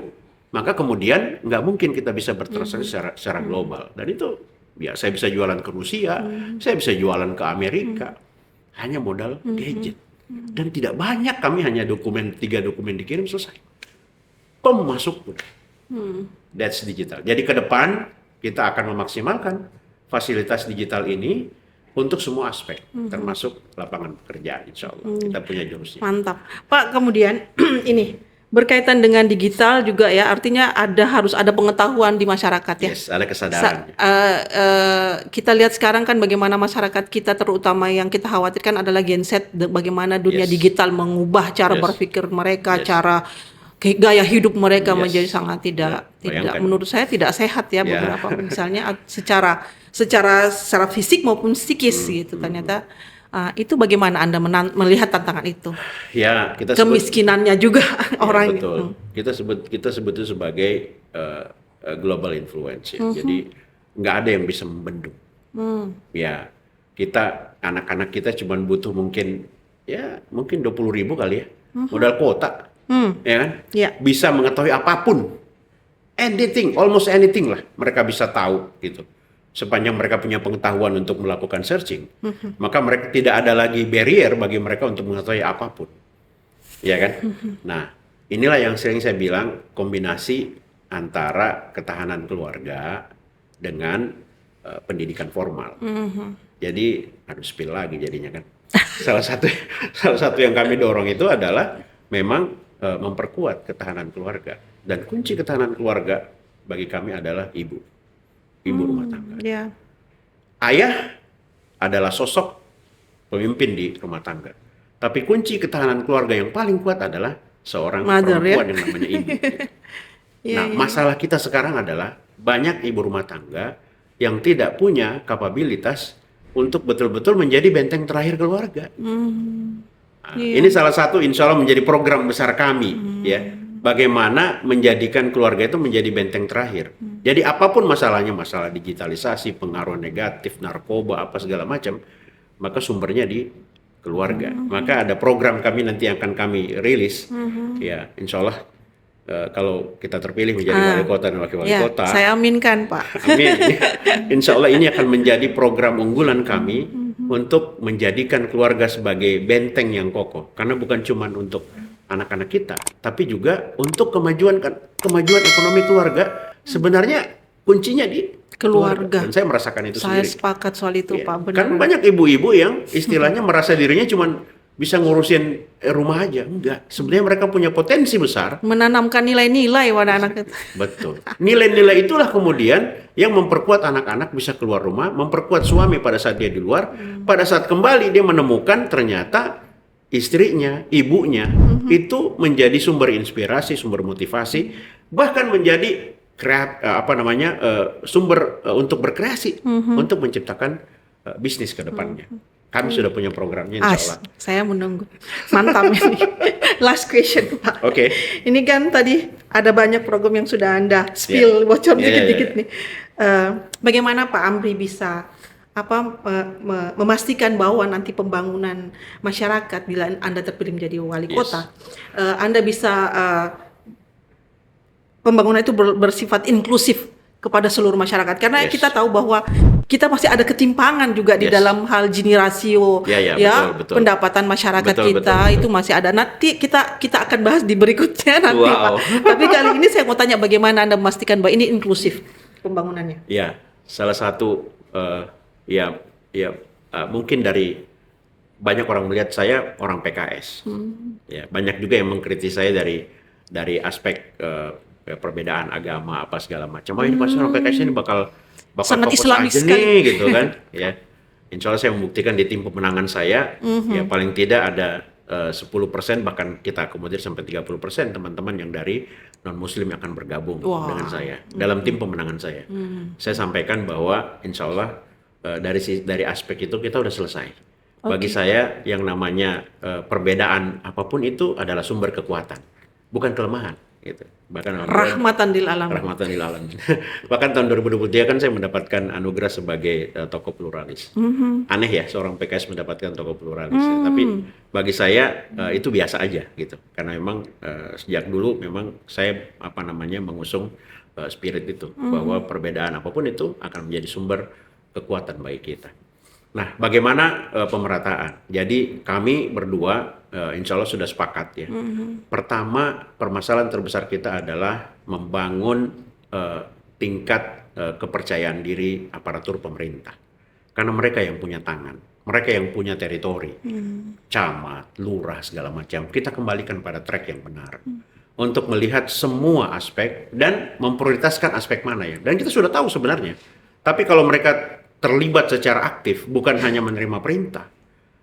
maka kemudian nggak mungkin kita bisa bertransaksi secara global. Dan itu, ya saya bisa jualan ke Rusia, saya bisa jualan ke Amerika, hanya modal gadget. Dan tidak banyak, kami hanya 3 dokumen dikirim selesai. Masuk. That's digital. Jadi ke depan kita akan memaksimalkan fasilitas digital ini untuk semua aspek, termasuk lapangan pekerjaan, insya Allah. Kita punya jurusnya. Mantap. Pak, kemudian ini berkaitan dengan digital juga ya, artinya harus ada pengetahuan di masyarakat ya. Yes, ada kesadaran. Kita lihat sekarang kan bagaimana masyarakat kita, terutama yang kita khawatirkan adalah Gen Z, bagaimana dunia digital mengubah cara berpikir mereka, cara gaya hidup mereka menjadi sangat tidak menurut saya tidak sehat ya, beberapa misalnya secara fisik maupun psikis gitu. Ternyata itu bagaimana Anda melihat tantangan itu? Ya, kemiskinannya juga orang. Betul. Kita sebut itu sebagai global influence ya. Jadi nggak ada yang bisa membendung. Ya, anak-anak kita cuma butuh mungkin 20.000 kali ya, modal kuota. Ya kan? Bisa mengetahui apapun, almost anything lah mereka bisa tahu gitu. Sepanjang mereka punya pengetahuan untuk melakukan searching, maka mereka tidak ada lagi barrier bagi mereka untuk mengetahui apapun, ya kan? Nah, inilah yang sering saya bilang kombinasi antara ketahanan keluarga dengan pendidikan formal. Jadi harus spill lagi jadinya kan. Salah satu yang kami dorong itu adalah memang memperkuat ketahanan keluarga, dan kunci ketahanan keluarga bagi kami adalah ibu rumah tangga. Ayah adalah sosok pemimpin di rumah tangga, tapi kunci ketahanan keluarga yang paling kuat adalah seorang perempuan yang namanya ibu. Masalah kita sekarang adalah banyak ibu rumah tangga yang tidak punya kapabilitas untuk betul-betul menjadi benteng terakhir keluarga. Ini salah satu insya Allah menjadi program besar kami ya, bagaimana menjadikan keluarga itu menjadi benteng terakhir. Jadi apapun masalahnya, masalah digitalisasi, pengaruh negatif, narkoba, apa segala macam, maka sumbernya di keluarga. Maka ada program kami nanti akan kami rilis ya, insya Allah kalau kita terpilih menjadi wali kota dan wakil wali kota. Saya aminkan Pak. Amin. Insya Allah ini akan menjadi program unggulan kami untuk menjadikan keluarga sebagai benteng yang kokoh, karena bukan cuma untuk anak-anak kita, tapi juga untuk kemajuan ekonomi keluarga. Sebenarnya kuncinya di keluarga. Dan saya merasakan itu sendiri. Saya sepakat soal itu, Pak. Benar. Kan banyak ibu-ibu yang istilahnya merasa dirinya cuma bisa ngurusin rumah aja. Enggak. Sebenarnya mereka punya potensi besar. Menanamkan nilai-nilai pada anak itu. Betul. Nilai-nilai itulah kemudian yang memperkuat anak-anak bisa keluar rumah, memperkuat suami pada saat dia di luar. Pada saat kembali dia menemukan ternyata istrinya, ibunya itu menjadi sumber inspirasi, sumber motivasi, bahkan menjadi sumber untuk berkreasi, untuk menciptakan bisnis ke depannya. Kami sudah punya programnya, insya Allah. Saya menunggu. Mantap ini. Last question, Pak. Oke. Ini kan tadi ada banyak program yang sudah Anda spill, bocor dikit-dikit nih. Bagaimana Pak Amri bisa memastikan bahwa nanti pembangunan masyarakat bila Anda terpilih menjadi wali kota, Anda bisa pembangunan itu bersifat inklusif kepada seluruh masyarakat, karena kita tahu bahwa kita masih ada ketimpangan juga di dalam hal Gini rasio, betul. Pendapatan masyarakat betul. Itu masih ada. Nanti kita akan bahas di berikutnya nanti, Pak. Tapi kali ini saya mau tanya bagaimana Anda memastikan bahwa ini inklusif pembangunannya? Ya, salah satu mungkin dari banyak orang melihat saya orang PKS. Ya, banyak juga yang mengkritik saya dari aspek perbedaan agama apa segala macam. Ini pasti orang PKS ini bakal sangat Islamis aja nih gitu kan. Ya, insya Allah saya membuktikan di tim pemenangan saya ya paling tidak ada 10% bahkan kita akomodir sampai 30% teman-teman yang dari non Muslim yang akan bergabung dengan saya dalam tim pemenangan saya. Saya sampaikan bahwa insya Allah dari aspek itu kita udah selesai. Bagi saya yang namanya perbedaan apapun itu adalah sumber kekuatan, bukan kelemahan. Gitu. Bahkan rahmatan lil alamin. Bahkan tahun 2023 kan saya mendapatkan anugerah sebagai tokoh pluralis. Aneh ya seorang PKS mendapatkan tokoh pluralis. Tapi bagi saya itu biasa aja gitu. Karena memang sejak dulu memang saya mengusung spirit itu bahwa perbedaan apapun itu akan menjadi sumber kekuatan bagi kita. Nah, bagaimana pemerataan? Jadi kami berdua insya Allah sudah sepakat ya. Pertama, permasalahan terbesar kita adalah membangun tingkat kepercayaan diri aparatur pemerintah. Karena mereka yang punya tangan, mereka yang punya teritori, camat, lurah, segala macam. Kita kembalikan pada track yang benar. Untuk melihat semua aspek dan memprioritaskan aspek mana ya. Dan kita sudah tahu sebenarnya. Tapi kalau mereka terlibat secara aktif, bukan hanya menerima perintah,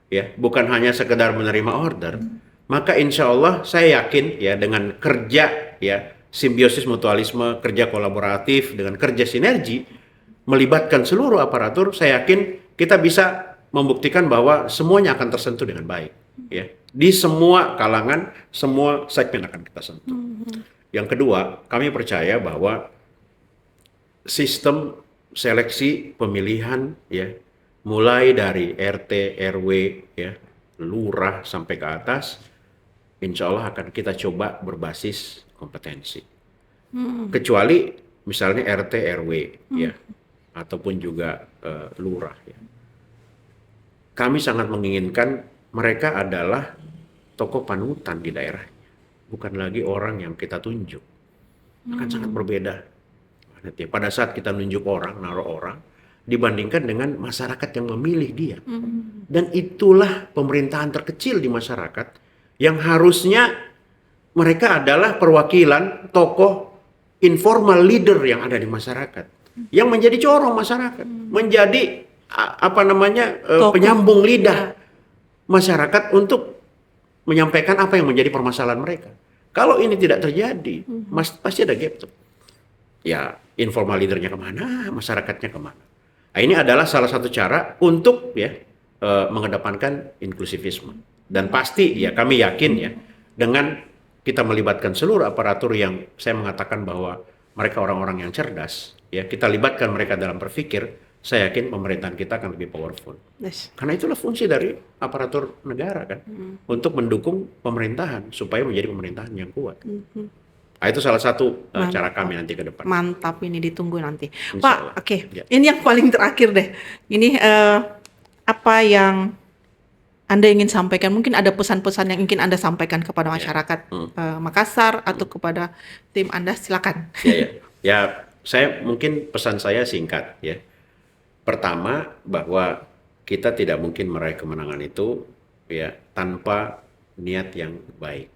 ya, bukan hanya sekedar menerima order, maka insya Allah saya yakin ya dengan kerja ya simbiosis mutualisme, kerja kolaboratif dengan kerja sinergi, melibatkan seluruh aparatur, saya yakin kita bisa membuktikan bahwa semuanya akan tersentuh dengan baik, ya, di semua kalangan, semua segmen akan kita sentuh. Yang kedua, kami percaya bahwa sistem seleksi pemilihan ya mulai dari RT, RW ya, lurah sampai ke atas insya Allah akan kita coba berbasis kompetensi. Kecuali misalnya RT, RW ya ataupun juga lurah ya. Kami sangat menginginkan mereka adalah tokoh panutan di daerahnya, bukan lagi orang yang kita tunjuk. Akan sangat berbeda. Pada saat kita nunjuk orang, naruh orang, dibandingkan dengan masyarakat yang memilih dia. Dan itulah pemerintahan terkecil di masyarakat yang harusnya mereka adalah perwakilan tokoh informal leader yang ada di masyarakat. Yang menjadi corong masyarakat. Menjadi penyambung lidah masyarakat untuk menyampaikan apa yang menjadi permasalahan mereka. Kalau ini tidak terjadi, pasti ada gap tuh. Ya, informal leadernya kemana, masyarakatnya kemana. Nah, ini adalah salah satu cara untuk ya mengedepankan inklusivisme. Dan pasti ya kami yakin ya dengan kita melibatkan seluruh aparatur yang saya mengatakan bahwa mereka orang-orang yang cerdas, ya kita libatkan mereka dalam berpikir, saya yakin pemerintahan kita akan lebih powerful. Karena itulah fungsi dari aparatur negara kan, untuk mendukung pemerintahan supaya menjadi pemerintahan yang kuat. Nah, itu salah satu cara kami nanti ke depan. Mantap, ini ditunggu nanti. Pak, oke. Ya. Ini yang paling terakhir deh. Ini apa yang Anda ingin sampaikan? Mungkin ada pesan-pesan yang ingin Anda sampaikan kepada masyarakat Makassar atau kepada tim Anda, silakan. Ya, saya mungkin pesan saya singkat ya. Pertama, bahwa kita tidak mungkin meraih kemenangan itu ya tanpa niat yang baik.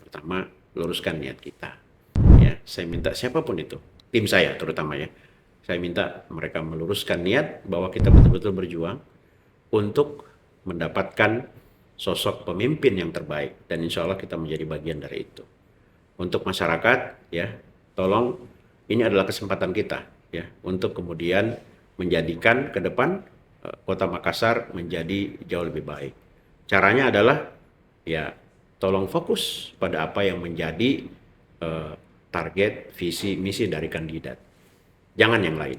Pertama, luruskan niat kita. Ya, saya minta siapapun itu, tim saya terutama ya, saya minta mereka meluruskan niat bahwa kita betul-betul berjuang untuk mendapatkan sosok pemimpin yang terbaik, dan insya Allah kita menjadi bagian dari itu. Untuk masyarakat, ya, tolong, ini adalah kesempatan kita, ya, untuk kemudian menjadikan ke depan Kota Makassar menjadi jauh lebih baik. Caranya adalah, ya, tolong fokus pada apa yang menjadi target, visi, misi dari kandidat. Jangan yang lain,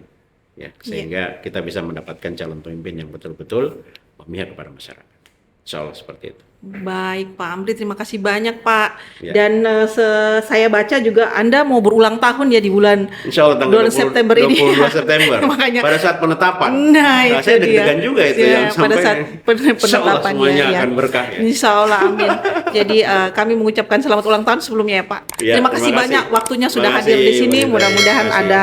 ya, sehingga kita bisa mendapatkan calon pemimpin yang betul-betul memihak kepada masyarakat. Insya Allah seperti itu. Baik Pak Amri, terima kasih banyak Pak. Ya. Dan saya baca juga Anda mau berulang tahun ya di bulan Insya Allah tanggal 20, September ini. 22 September. Makanya, pada saat penetapan. Nah, itu saya deg-degan juga itu ya, yang sampai pada saat Insya Allah penetapan semuanya ya. akan berkah ya. Insya Allah, amin. Jadi kami mengucapkan selamat ulang tahun sebelumnya ya Pak. Ya, terima kasih banyak waktunya sudah Terima hadir di kasih, sini. Bu Rita. Mudah-mudahan Terima kasih. ada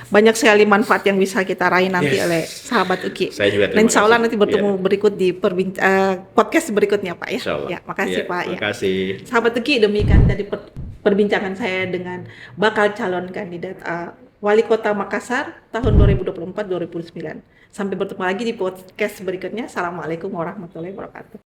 banyak sekali manfaat yang bisa kita raih nanti oleh sahabat Uki. Saya juga Dan terima insya Allah kasih. nanti bertemu berikut di podcast berikutnya Pak ya. Insya Allah. Ya, makasih Pak. Terima Ya. kasih. Sahabat Uki, demikian tadi perbincangan saya dengan bakal calon kandidat Wali Kota Makassar tahun 2024-2029. Sampai bertemu lagi di podcast berikutnya. Assalamualaikum warahmatullahi wabarakatuh.